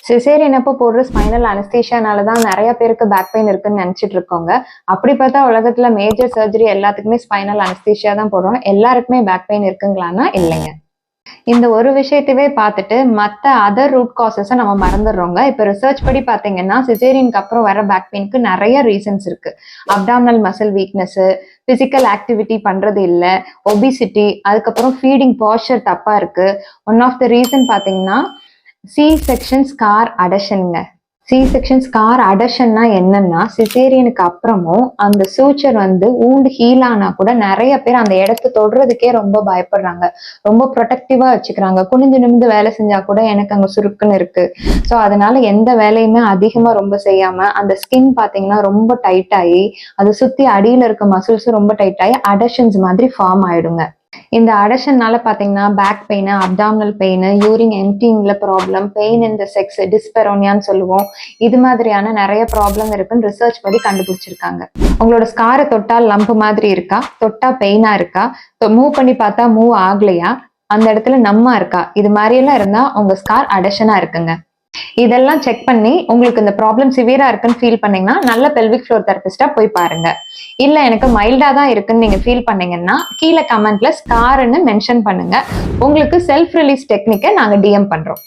Caesarean அப்போ போடுற spinal அனஸ்தீஷியானால தான் நிறைய பேருக்கு பேக் பெயின் இருக்குன்னு நினைச்சிட்டு இருக்கோங்க. அப்படி பார்த்தா உலகத்துல மேஜர் சர்ஜரி எல்லாத்துக்குமே ஸ்பைனல் அனஸ்தீஷியா தான் போடுறோம். எல்லாருக்குமே பேக் பெயின் இருக்குங்களான்னா இல்லைங்க. இந்த ஒரு விஷயத்தவே பார்த்துட்டு மற்ற அதர் ரூட் காசஸை நம்ம மறந்துடுறோங்க. இப்போ ரிசர்ச் படி பார்த்தீங்கன்னா சிசேரியனுக்கு அப்புறம் வர பேக் பெயினுக்கு நிறைய ரீசன்ஸ் இருக்கு. Abdominal muscle weakness, physical activity பண்றது இல்லை, ஒபிசிட்டி, அதுக்கப்புறம் ஃபீடிங் போஸ்டர் தப்பா இருக்கு. ஒன் ஆஃப் த ரீசன் பார்த்தீங்கன்னா சி செக்ஷன் ஸ்கார் அடஷனுங்க. சி செக்ஷன் ஸ்கார் அடஷன்னா என்னன்னா, சிசேரியனுக்கு அப்புறமும் அந்த சூச்சர் ஊண்டு ஹீல் ஆனா கூட நிறைய பேர் அந்த இடத்த தொடுறதுக்கே ரொம்ப பயப்படுறாங்க. ரொம்ப ப்ரொடெக்டிவா வச்சுக்கிறாங்க. குனிஞ்சு நிமிந்து வேலை செஞ்சா கூட எனக்கு அங்க சுருக்குன்னு இருக்கு. ஸோ அதனால எந்த வேலையுமே அதிகமா ரொம்ப செய்யாம அந்த ஸ்கின் பாத்தீங்கன்னா ரொம்ப டைட் ஆகி அதை சுத்தி அடியில இருக்க மசில்ஸும் ரொம்ப டைட் ஆகி அடஷன்ஸ் மாதிரி ஃபார்ம் ஆயிடுங்க. இந்த அடஷன்னால பாத்தீங்கன்னா back pain, abdominal pain, urine எம்டிங்ல problem, pain in the sex, டிஸ்பெரோனியான்னு சொல்லுவோம். இது மாதிரியான நிறைய ப்ராப்ளம் இருக்குன்னு ரிசர்ச் படி கண்டுபிடிச்சிருக்காங்க. உங்களோட ஸ்காரை தொட்டால் லம்ப் மாதிரி இருக்கா, தொட்டா பெயினா இருக்கா, மூவ் பண்ணி பார்த்தா மூவ் ஆகலையா, அந்த இடத்துல நம்மா இருக்கா, இது மாதிரி எல்லாம் இருந்தா உங்க ஸ்கார் அடஷனா இருக்குங்க. இதெல்லாம் செக் பண்ணி உங்களுக்கு இந்த ப்ராப்ளம் சிவியரா இருக்குன்னு ஃபீல் பண்ணீங்கன்னா நல்ல பெல்விக் ஃப்ளோர் தெரபிஸ்டா போய் பாருங்க. இல்ல எனக்கு மைல்டா தான் இருக்குன்னு நீங்க ஃபீல் பண்ணீங்கன்னா கீழே கமெண்ட்ல ஸ்கார்ன்னு மென்ஷன் பண்ணுங்க. உங்களுக்கு செல்ஃப் ரிலீஸ் டெக்னிக்கை நாங்க டிஎம் பண்றோம்.